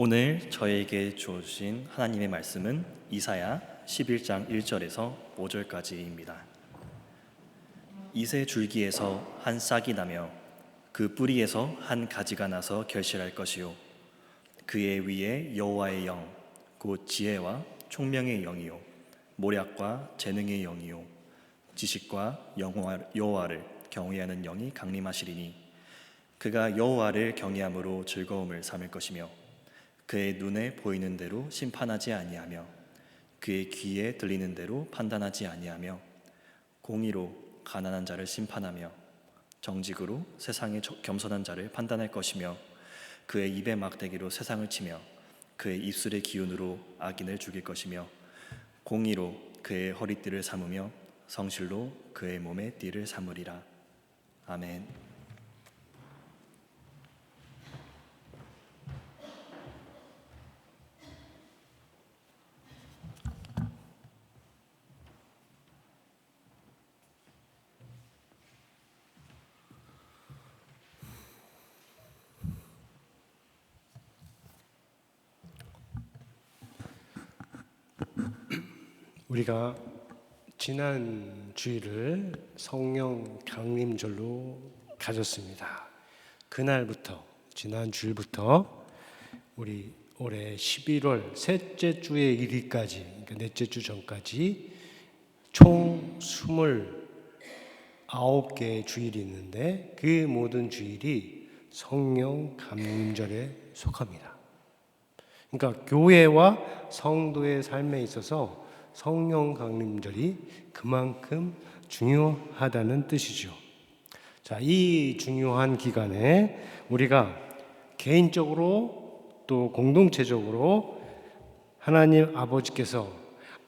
오늘 저에게 주신 하나님의 말씀은 이사야 11장 1절에서 5절까지입니다. 이새 줄기에서 한 싹이 나며 그 뿌리에서 한 가지가 나서 결실할 것이요 그의 위에 여호와의 영 곧 지혜와 총명의 영이요 모략과 재능의 영이요 지식과 여호와를 경외하는 영이 강림하시리니 그가 여호와를 경외함으로 즐거움을 삼을 것이며 그의 눈에 보이는 대로 심판하지 아니하며 그의 귀에 들리는 대로 판단하지 아니하며 공의로 가난한 자를 심판하며 정직으로 세상의 겸손한 자를 판단할 것이며 그의 입의 막대기로 세상을 치며 그의 입술의 기운으로 악인을 죽일 것이며 공의로 그의 허리띠를 삼으며 성실로 그의 몸에 띠를 삼으리라. 아멘. 우리가 지난 주일을 성령 강림절로 가졌습니다. 그날부터 지난 주일부터 우리 올해 11월 셋째 주에 이르기까지, 그러니까 넷째 주 전까지 총 29개의 주일이 있는데 그 모든 주일이 성령 강림절에 속합니다. 그러니까 교회와 성도의 삶에 있어서 성령 강림절이 그만큼 중요하다는 뜻이죠. 자, 이 중요한 기간에 우리가 개인적으로 또 공동체적으로 하나님 아버지께서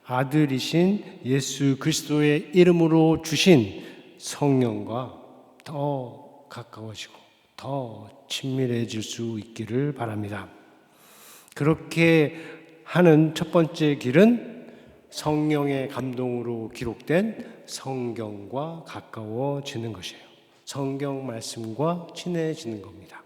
아들이신 예수 그리스도의 이름으로 주신 성령과 더 가까워지고 더 친밀해질 수 있기를 바랍니다. 그렇게 하는 첫 번째 길은 성령의 감동으로 기록된 성경과 가까워지는 것이에요. 성경 말씀과 친해지는 겁니다.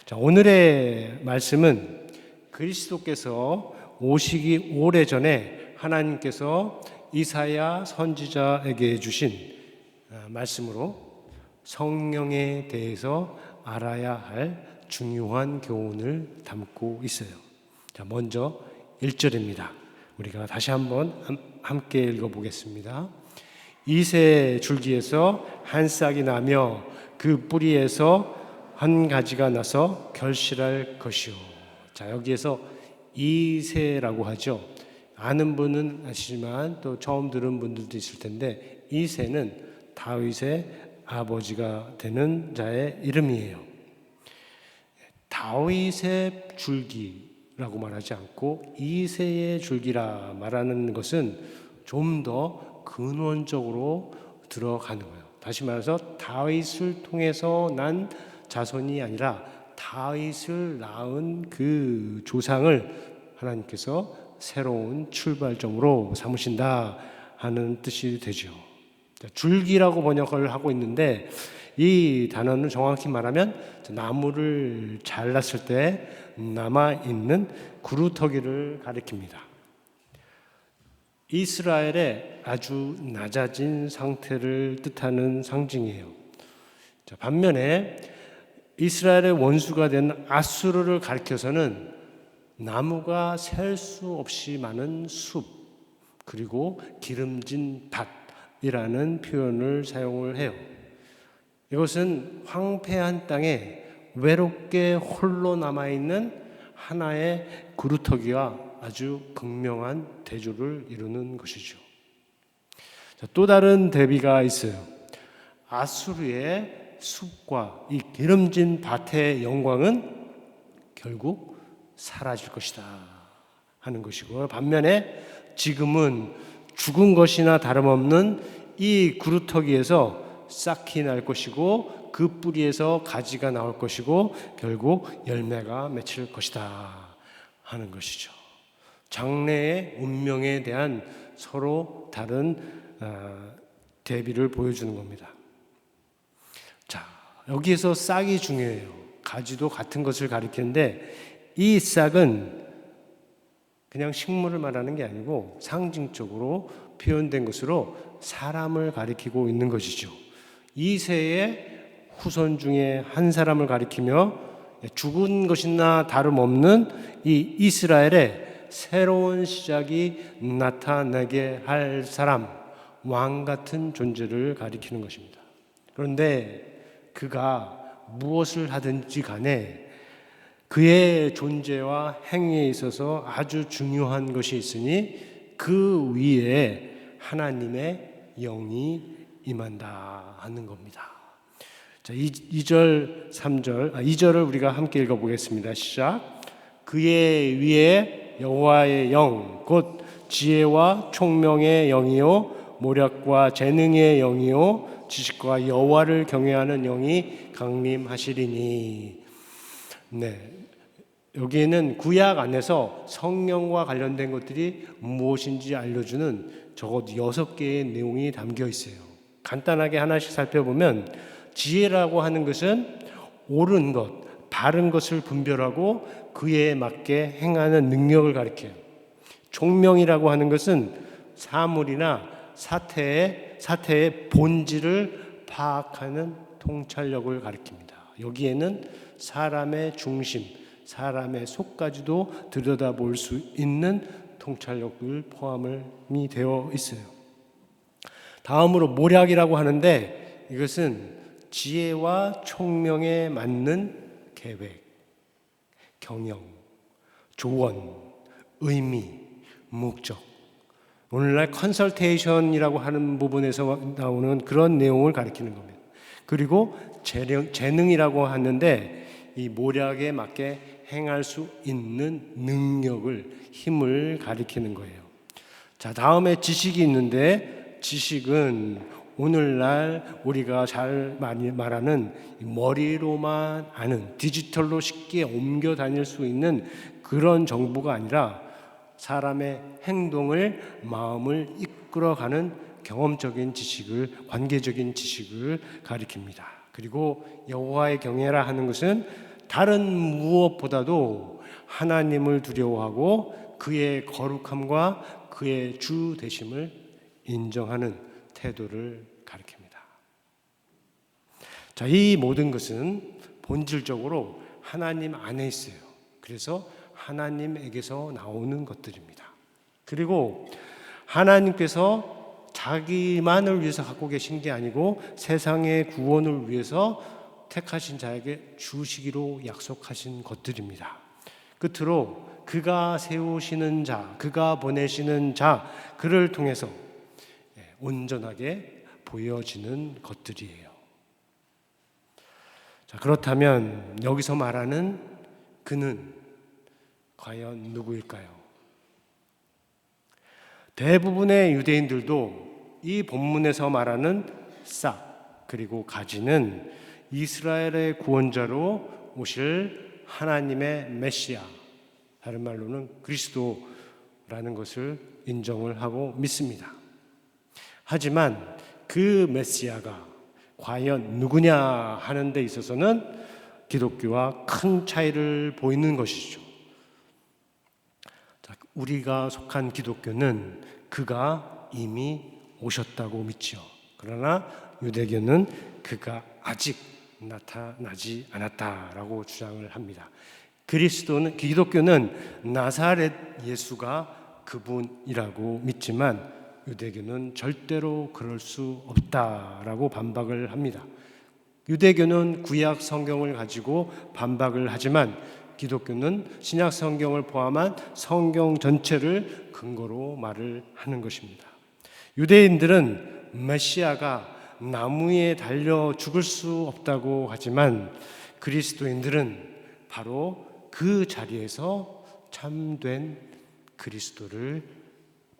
자, 오늘의 말씀은 그리스도께서 오시기 오래전에 하나님께서 이사야 선지자에게 주신 말씀으로 성령에 대해서 알아야 할 중요한 교훈을 담고 있어요. 자, 먼저 1절입니다. 우리가 다시 한번 함께 읽어보겠습니다. 이새 줄기에서 한 싹이 나며 그 뿌리에서 한 가지가 나서 결실할 것이요. 자, 여기에서 이새라고 하죠. 아는 분은 아시지만 또 처음 들은 분들도 있을 텐데 이새는 다윗의 아버지가 되는 자의 이름이에요. 다윗의 줄기라고 말하지 않고 이새의 줄기라 말하는 것은 좀 더 근원적으로 들어가는 거예요. 다시 말해서 다윗을 통해서 난 자손이 아니라 다윗을 낳은 그 조상을 하나님께서 새로운 출발점으로 삼으신다 하는 뜻이 되죠. 줄기라고 번역을 하고 있는데 이 단어는 정확히 말하면 나무를 잘랐을 때 남아있는 구루터기를 가리킵니다. 이스라엘의 아주 낮아진 상태를 뜻하는 상징이에요. 반면에 이스라엘의 원수가 된 아수르를 가리켜서는 나무가 셀 수 없이 많은 숲 그리고 기름진 밭이라는 표현을 사용을 해요. 이것은 황폐한 땅에 외롭게 홀로 남아있는 하나의 구루터기와 아주 극명한 대조를 이루는 것이죠. 또 다른 대비가 있어요. 아수르의 숲과 이 기름진 밭의 영광은 결국 사라질 것이다 하는 것이고, 반면에 지금은 죽은 것이나 다름없는 이 구루터기에서 싹이 날 것이고 그 뿌리에서 가지가 나올 것이고 결국 열매가 맺힐 것이다 하는 것이죠. 장래의 운명에 대한 서로 다른 대비를 보여주는 겁니다. 자, 여기에서 싹이 중요해요. 가지도 같은 것을 가리키는데 이 싹은 그냥 식물을 말하는 게 아니고 상징적으로 표현된 것으로 사람을 가리키고 있는 것이죠. 이세의 후손 중에 한 사람을 가리키며 죽은 것이나 다름없는 이 이스라엘의 새로운 시작이 나타나게 할 사람, 왕 같은 존재를 가리키는 것입니다. 그런데 그가 무엇을 하든지 간에 그의 존재와 행위에 있어서 아주 중요한 것이 있으니 그 위에 하나님의 영이 임한다 하는 겁니다. 자, 2절, 3절, 2절을 우리가 함께 읽어보겠습니다. 시작. 그의 위에 여호와의 영, 곧 지혜와 총명의 영이요 모략과 재능의 영이요 지식과 여호와를 경외하는 영이 강림하시리니. 네, 여기에는 구약 안에서 성령과 관련된 것들이 무엇인지 알려주는 적어도 6개의 내용이 담겨 있어요. 간단하게 하나씩 살펴보면 지혜라고 하는 것은 옳은 것, 바른 것을 분별하고 그에 맞게 행하는 능력을 가리켜요. 총명이라고 하는 것은 사물이나 사태의 본질을 파악하는 통찰력을 가리킵니다. 여기에는 사람의 중심, 사람의 속까지도 들여다볼 수 있는 통찰력을 포함이 되어 있어요. 다음으로 모략이라고 하는데 이것은 지혜와 총명에 맞는 계획, 경영, 조언, 의미, 목적. 오늘날 컨설테이션이라고 하는 부분에서 나오는 그런 내용을 가리키는 겁니다. 그리고 재능이라고 하는데 이 모략에 맞게 행할 수 있는 능력을, 힘을 가리키는 거예요. 자, 다음에 지식이 있는데 지식은 오늘날 우리가 잘 많이 말하는 머리로만 아는, 디지털로 쉽게 옮겨 다닐 수 있는 그런 정보가 아니라 사람의 행동을, 마음을 이끌어가는 경험적인 지식을, 관계적인 지식을 가리킵니다. 그리고 여호와의 경외라 하는 것은 다른 무엇보다도 하나님을 두려워하고 그의 거룩함과 그의 주 되심을 인정하는 태도를 가리킵니다. 자, 이 모든 것은 본질적으로 하나님 안에 있어요. 그래서 하나님에게서 나오는 것들입니다. 그리고 하나님께서 자기만을 위해서 갖고 계신 게 아니고 세상의 구원을 위해서 택하신 자에게 주시기로 약속하신 것들입니다. 끝으로 그가 세우시는 자, 그가 보내시는 자, 그를 통해서 온전하게 보여지는 것들이에요. 자, 그렇다면 여기서 말하는 그는 과연 누구일까요? 대부분의 유대인들도 이 본문에서 말하는 싹 그리고 가지는 이스라엘의 구원자로 오실 하나님의 메시아, 다른 말로는 그리스도라는 것을 인정을 하고 믿습니다. 하지만 그 메시아가 과연 누구냐 하는 데 있어서는 기독교와 큰 차이를 보이는 것이죠. 우리가 속한 기독교는 그가 이미 오셨다고 믿죠. 그러나 유대교는 그가 아직 나타나지 않았다라고 주장을 합니다. 기독교는 나사렛 예수가 그분이라고 믿지만 유대교는 절대로 그럴 수 없다라고 반박을 합니다. 유대교는 구약 성경을 가지고 반박을 하지만 기독교는 신약 성경을 포함한 성경 전체를 근거로 말을 하는 것입니다. 유대인들은 메시아가 나무에 달려 죽을 수 없다고 하지만 그리스도인들은 바로 그 자리에서 참된 그리스도를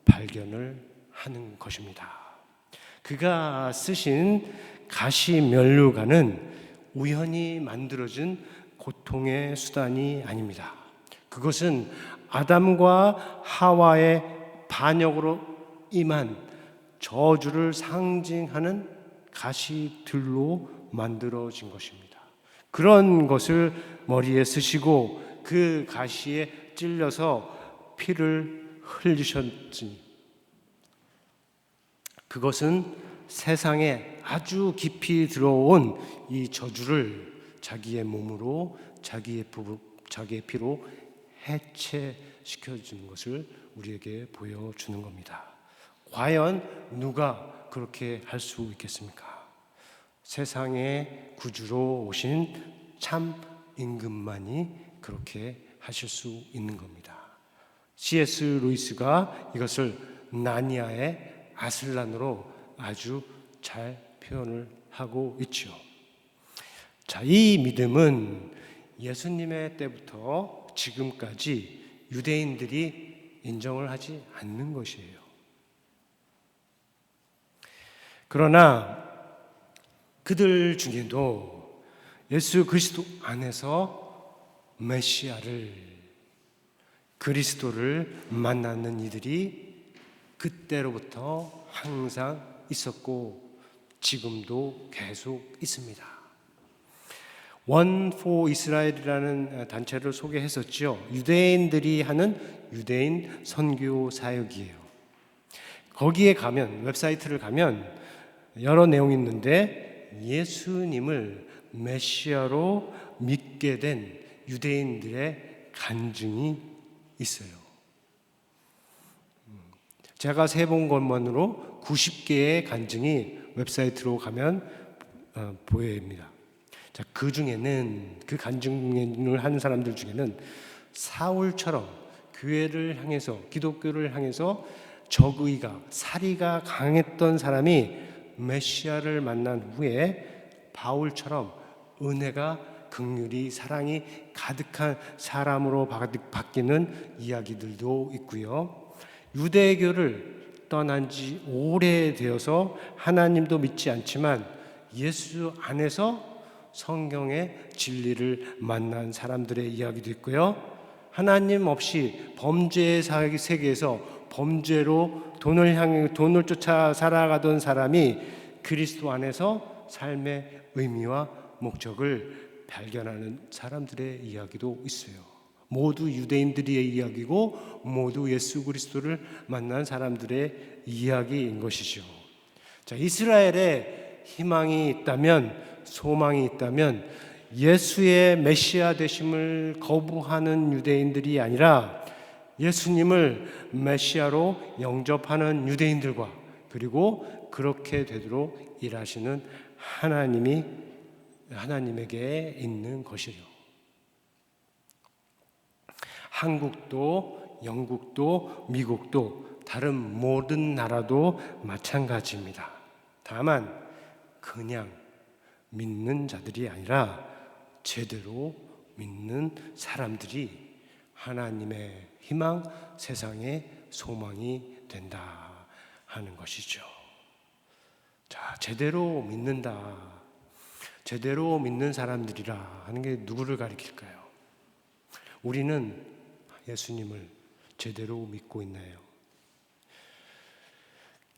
발견을 하는 것입니다. 그가 쓰신 가시면류관은 우연히 만들어진 고통의 수단이 아닙니다. 그것은 아담과 하와의 반역으로 임한 저주를 상징하는 가시들로 만들어진 것입니다. 그런 것을 머리에 쓰시고 그 가시에 찔려서 피를 흘리셨으니 그것은 세상에 아주 깊이 들어온 이 저주를 자기의 몸으로 자기의 피로 해체시켜주는 것을 우리에게 보여주는 겁니다. 과연 누가 그렇게 할 수 있겠습니까? 세상의 구주로 오신 참 임금만이 그렇게 하실 수 있는 겁니다. C.S. 루이스가 이것을 나니아의 아슬란으로 아주 잘 표현을 하고 있죠. 자, 이 믿음은 예수님의 때부터 지금까지 유대인들이 인정을 하지 않는 것이에요. 그러나 그들 중에도 예수 그리스도 안에서 메시아를, 그리스도를 만나는 이들이 그때로부터 항상 있었고 지금도 계속 있습니다. 원 포 이스라엘이라는 단체를 소개했었죠. 유대인들이 하는 유대인 선교 사역이에요. 거기에 가면, 웹사이트를 가면 여러 내용이 있는데 예수님을 메시아로 믿게 된 유대인들의 간증이 있어요. 제가 세본 것만으로 90개의 간증이 웹사이트로 가면 보여집니다. 자, 그 중에는, 그 간증을 하는 사람들 중에는 사울처럼 교회를 향해서, 기독교를 향해서 적의가, 사리가 강했던 사람이 메시아를 만난 후에 바울처럼 은혜가, 긍휼이, 사랑이 가득한 사람으로 바뀌는 이야기들도 있고요. 유대교를 떠난 지 오래되어서 하나님도 믿지 않지만 예수 안에서 성경의 진리를 만난 사람들의 이야기도 있고요. 하나님 없이 범죄의 세계에서 범죄로 돈을 쫓아 살아가던 사람이 그리스도 안에서 삶의 의미와 목적을 발견하는 사람들의 이야기도 있어요. 모두 유대인들의 이야기고 모두 예수 그리스도를 만난 사람들의 이야기인 것이죠. 자, 이스라엘에 희망이 있다면, 소망이 있다면 예수의 메시아 되심을 거부하는 유대인들이 아니라 예수님을 메시아로 영접하는 유대인들과, 그리고 그렇게 되도록 일하시는 하나님에게 있는 것이죠. 한국도, 영국도, 미국도, 다른 모든 나라도 마찬가지입니다. 다만 그냥 믿는 자들이 아니라 제대로 믿는 사람들이 하나님의 희망, 세상의 소망이 된다 하는 것이죠. 자, 제대로 믿는다, 제대로 믿는 사람들이라 하는 게 누구를 가리킬까요? 우리는 예수님을 제대로 믿고 있나요?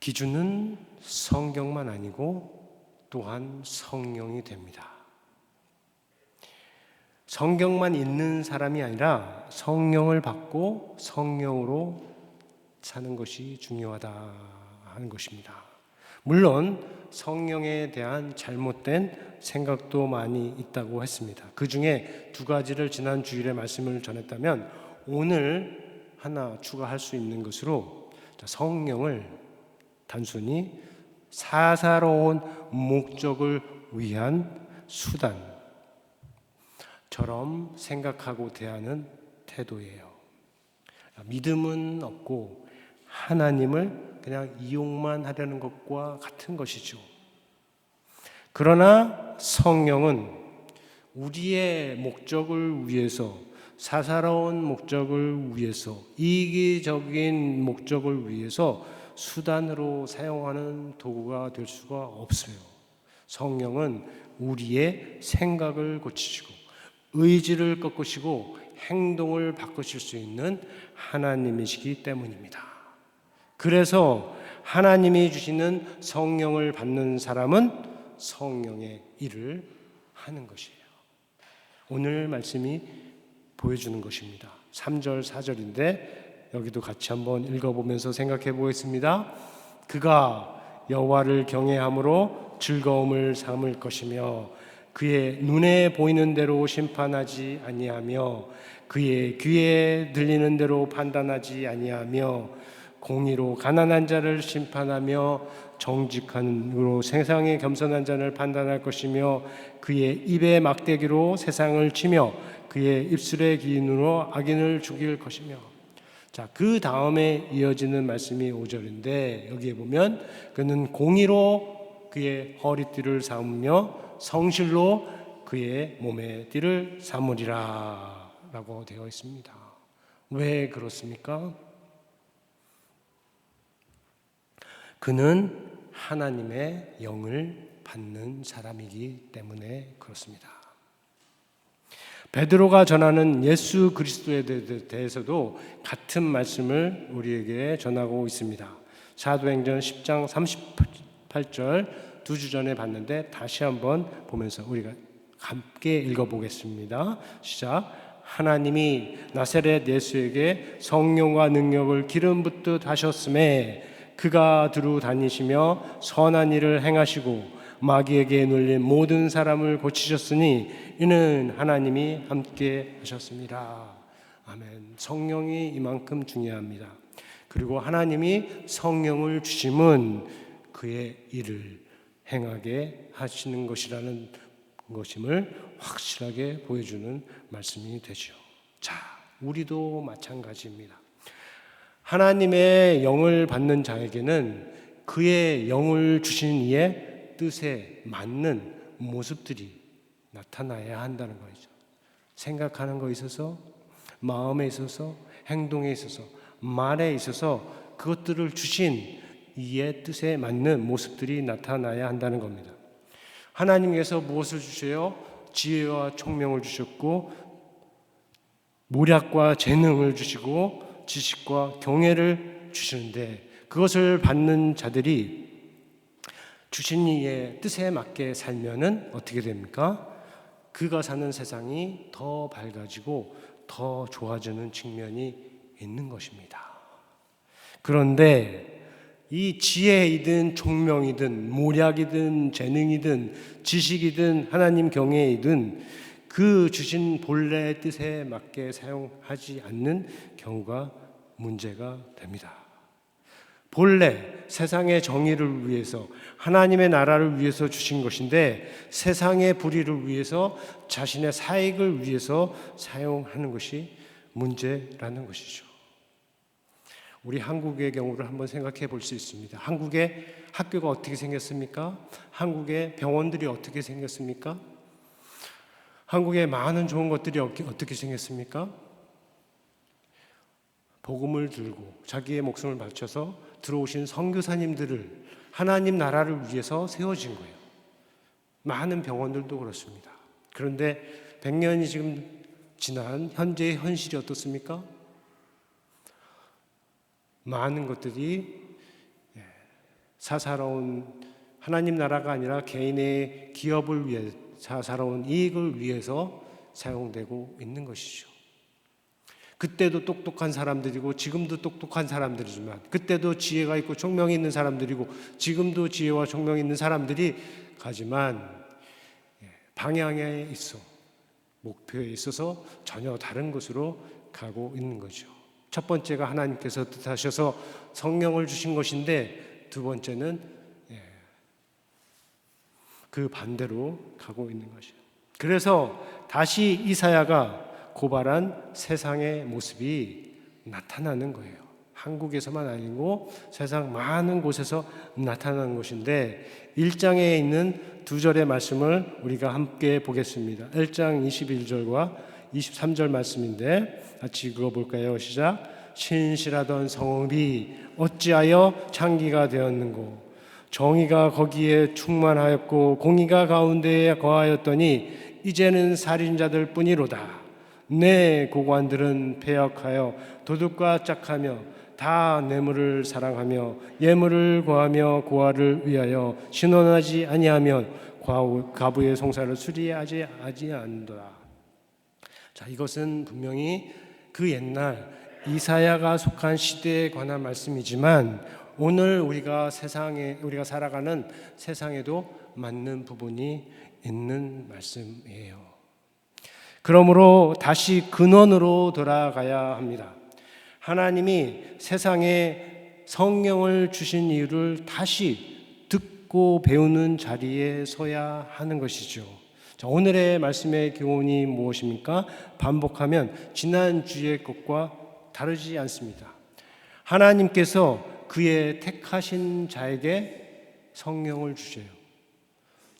기준은 성경만 아니고 또한 성령이 됩니다. 성경만 읽는 사람이 아니라 성령을 받고 성령으로 사는 것이 중요하다 하는 것입니다. 물론 성령에 대한 잘못된 생각도 많이 있다고 했습니다. 그 중에 두 가지를 지난 주일에 말씀을 전했다면 오늘 하나 추가할 수 있는 것으로, 성령을 단순히 사사로운 목적을 위한 수단처럼 생각하고 대하는 태도예요. 믿음은 없고 하나님을 그냥 이용만 하려는 것과 같은 것이죠. 그러나 성령은 우리의 목적을 위해서, 사사로운 목적을 위해서, 이기적인 목적을 위해서 수단으로 사용하는 도구가 될 수가 없어요. 성령은 우리의 생각을 고치시고 의지를 꺾으시고 행동을 바꾸실 수 있는 하나님이시기 때문입니다. 그래서 하나님이 주시는 성령을 받는 사람은 성령의 일을 하는 것이에요. 오늘 말씀이 보여주는 것입니다. 3절 4절인데 여기도 같이 한번 읽어보면서 생각해 보겠습니다. 그가 여호와를 경외함으로 즐거움을 삼을 것이며 그의 눈에 보이는 대로 심판하지 아니하며 그의 귀에 들리는 대로 판단하지 아니하며 공의로 가난한 자를 심판하며 정직한으로 세상에 겸손한 자를 판단할 것이며 그의 입의 막대기로 세상을 치며 그의 입술의 기인으로 악인을 죽일 것이며. 자, 그 다음에 이어지는 말씀이 5절인데 여기에 보면 그는 공의로 그의 허리띠를 삼으며 성실로 그의 몸의 띠를 삼으리라 라고 되어 있습니다. 왜 그렇습니까? 그는 하나님의 영을 받는 사람이기 때문에 그렇습니다. 베드로가 전하는 예수 그리스도에 대해서도 같은 말씀을 우리에게 전하고 있습니다. 사도행전 10장 38절 두 주 전에 봤는데 다시 한번 보면서 우리가 함께 읽어보겠습니다. 시작. 하나님이 나사렛 예수에게 성령과 능력을 기름 붓듯 하셨음에 그가 두루 다니시며 선한 일을 행하시고 마귀에게 눌린 모든 사람을 고치셨으니 이는 하나님이 함께 하셨습니다. 아멘. 성령이 이만큼 중요합니다. 그리고 하나님이 성령을 주심은 그의 일을 행하게 하시는 것이라는 것임을 확실하게 보여주는 말씀이 되죠. 자, 우리도 마찬가지입니다. 하나님의 영을 받는 자에게는 그의 영을 주신 이의 뜻에 맞는 모습들이 나타나야 한다는 거죠. 생각하는 것에 있어서, 마음에 있어서, 행동에 있어서, 말에 있어서 그것들을 주신 이의 뜻에 맞는 모습들이 나타나야 한다는 겁니다. 하나님께서 무엇을 주셔요? 지혜와 총명을 주셨고 모략과 재능을 주시고 지식과 경애를 주시는데 그것을 받는 자들이 주신 이의 뜻에 맞게 살면은 어떻게 됩니까? 그가 사는 세상이 더 밝아지고 더 좋아지는 측면이 있는 것입니다. 그런데 이 지혜이든 총명이든 모략이든 재능이든 지식이든 하나님 경외이든 그 주신 본래의 뜻에 맞게 사용하지 않는 경우가 문제가 됩니다. 본래 세상의 정의를 위해서 하나님의 나라를 위해서 주신 것인데 세상의 불의를 위해서 자신의 사익을 위해서 사용하는 것이 문제라는 것이죠. 우리 한국의 경우를 한번 생각해 볼 수 있습니다. 한국의 학교가 어떻게 생겼습니까? 한국의 병원들이 어떻게 생겼습니까? 한국의 많은 좋은 것들이 어떻게 생겼습니까? 복음을 들고 자기의 목숨을 바쳐서 들어오신 선교사님들을 하나님 나라를 위해서 세워진 거예요. 많은 병원들도 그렇습니다. 그런데 100년이 지금 지난 현재의 현실이 어떻습니까? 많은 것들이 사사로운 하나님 나라가 아니라 개인의 기업을 위해 사사로운 이익을 위해서 사용되고 있는 것이죠. 그때도 똑똑한 사람들이고 지금도 똑똑한 사람들이지만 그때도 지혜가 있고 총명이 있는 사람들이고 지금도 지혜와 총명이 있는 사람들이 가지만 방향에 있어 목표에 있어서 전혀 다른 곳으로 가고 있는 거죠. 첫 번째가 하나님께서 뜻하셔서 성령을 주신 것인데 두 번째는 그 반대로 가고 있는 것이에요. 그래서 다시 이사야가 고발한 세상의 모습이 나타나는 거예요. 한국에서만 아니고 세상 많은 곳에서 나타나는 것인데 1장에 있는 두 절의 말씀을 우리가 함께 보겠습니다. 1장 21절과 23절 말씀인데 같이 읽어볼까요? 시작. 신실하던 성읍이 어찌하여 창기가 되었는고 정의가 거기에 충만하였고 공의가 가운데에 거하였더니 이제는 살인자들 뿐이로다. 내 고관들은 패역하여 도둑과 짝하며 다 뇌물을 사랑하며 예물을 구하며 고아를 위하여 신원하지 아니하면 과부의 송사를 수리하지 않는도다. 자, 이것은 분명히 그 옛날 이사야가 속한 시대에 관한 말씀이지만 오늘 우리가 살아가는 세상에도 맞는 부분이 있는 말씀이에요. 그러므로 다시 근원으로 돌아가야 합니다. 하나님이 세상에 성령을 주신 이유를 다시 듣고 배우는 자리에 서야 하는 것이죠. 자, 오늘의 말씀의 교훈이 무엇입니까? 반복하면 지난주의 것과 다르지 않습니다. 하나님께서 그의 택하신 자에게 성령을 주셔요.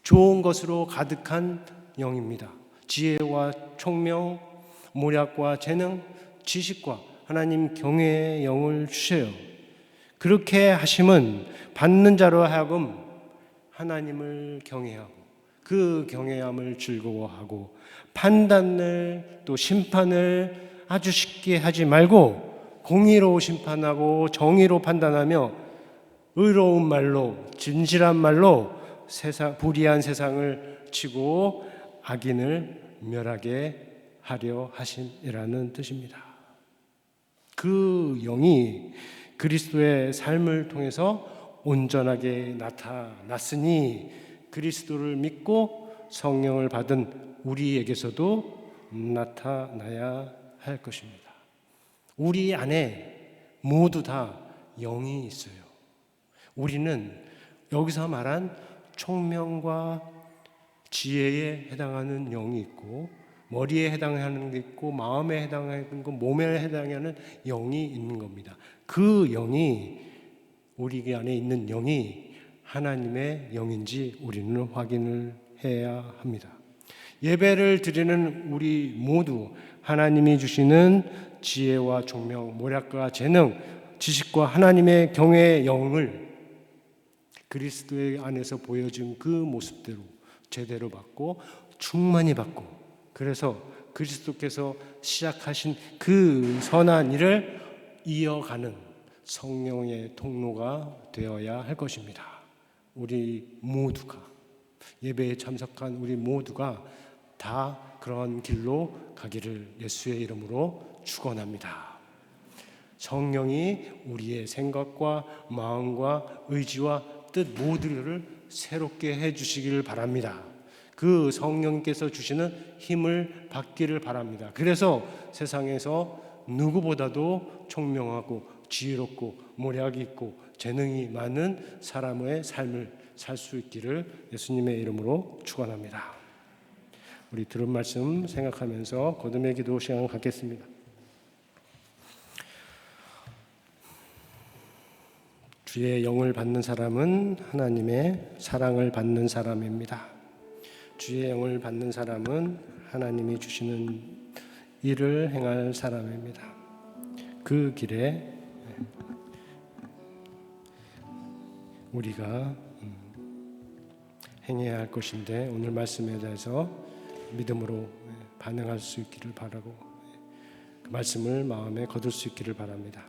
좋은 것으로 가득한 영입니다. 지혜와 총명, 모략과 재능, 지식과 하나님 경외의 영을 주셔요. 그렇게 하심은 받는 자로 하여금 하나님을 경외하고 그 경외함을 즐거워하고 판단을 또 심판을 아주 쉽게 하지 말고 공의로 심판하고 정의로 판단하며 의로운 말로 진실한 말로 불의한 세상을 치고 악인을 멸하게 하려 하심이라는 뜻입니다. 그 영이 그리스도의 삶을 통해서 온전하게 나타났으니 그리스도를 믿고 성령을 받은 우리에게서도 나타나야 할 것입니다. 우리 안에 모두 다 영이 있어요. 우리는 여기서 말한 총명과 지혜에 해당하는 영이 있고 머리에 해당하는 게 있고 마음에 해당하는 거, 몸에 해당하는 영이 있는 겁니다. 그 영이 우리 안에 있는 영이 하나님의 영인지 우리는 확인을 해야 합니다. 예배를 드리는 우리 모두 하나님이 주시는 지혜와 총명, 모략과 재능, 지식과 하나님의 경외의 영을 그리스도의 안에서 보여준 그 모습대로 제대로 받고 충만히 받고 그래서 그리스도께서 시작하신 그 선한 일을 이어가는 성령의 통로가 되어야 할 것입니다. 우리 모두가 예배에 참석한 우리 모두가 다 그런 길로 가기를 예수의 이름으로 축원합니다. 성령이 우리의 생각과 마음과 의지와 뜻 모두를 새롭게 해주시기를 바랍니다. 그 성령께서 주시는 힘을 받기를 바랍니다. 그래서 세상에서 누구보다도 총명하고 지혜롭고 모략이 있고 재능이 많은 사람의 삶을 살 수 있기를 예수님의 이름으로 축원합니다. 우리 들은 말씀 생각하면서 거듭의 기도 시간 갖겠습니다. 주의 영을 받는 사람은 하나님의 사랑을 받는 사람입니다. 주의 영을 받는 사람은 하나님이 주시는 일을 행할 사람입니다. 그 길에 우리가 행해야 할 것인데 오늘 말씀에 대해서 믿음으로 반응할 수 있기를 바라고 그 말씀을 마음에 거둘 수 있기를 바랍니다.